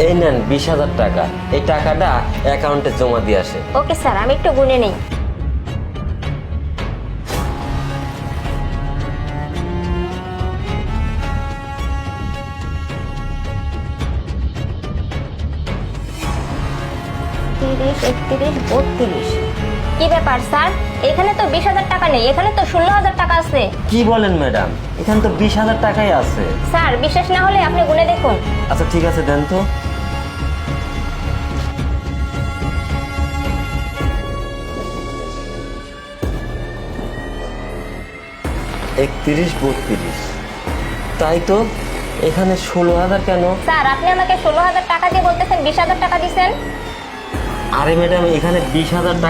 এই নেন 20,000 টাকা, এই টাকাটা অ্যাকাউন্টে জমা দিয়ে আসে। ওকে স্যার, আমি একটু গুনে নেই। তিরিশ, 31, 32। কি ব্যাপার স্যার, এখানে তো 20,000 টাকা নেই, এখানে তো 16,000 টাকা আছে। কি বলেন ম্যাডাম, এখানে তো 20,000 টাকাই আছে। স্যার বিশ্বাস না হলে আপনি গুনে দেখুন। আচ্ছা ঠিক আছে, দেন তো। একত্রিশ, 32, তাই তো। এখানে 16,000 কেন? স্যার আপনি আমাকে 16,000 টাকা দিয়ে বলতেছেন 20,000 টাকা দিছেন। আরে ম্যাডাম, এখানে 20,000 টাকা